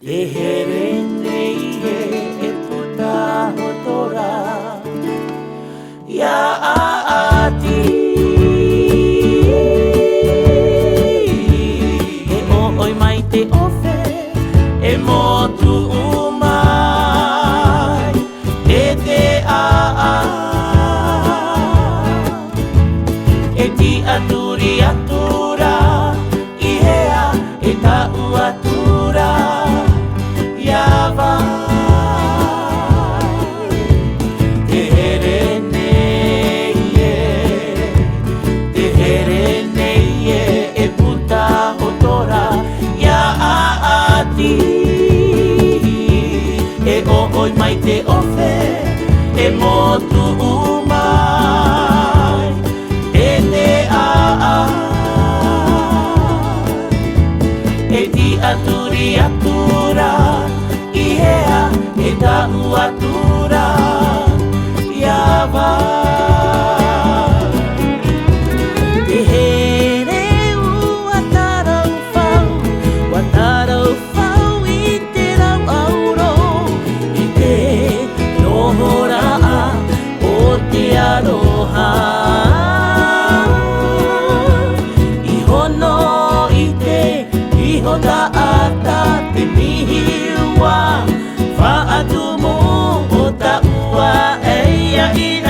Te here nei e puta hotora Ia aati E oi mai te ofe E motu umai E te E ti aturi atura Ihea e tau atura Ia vai Te here nei Te here nei e puta hotora Ia aati E oi mai te ofe E motu umai E te E ti aturi atura Ihea e tau atura Ia vai Te here ua tarau whau I te rau auro I te nohoraa o te aroha I hono I te iho taata te mihiwa Whaatumu o ta ua eia I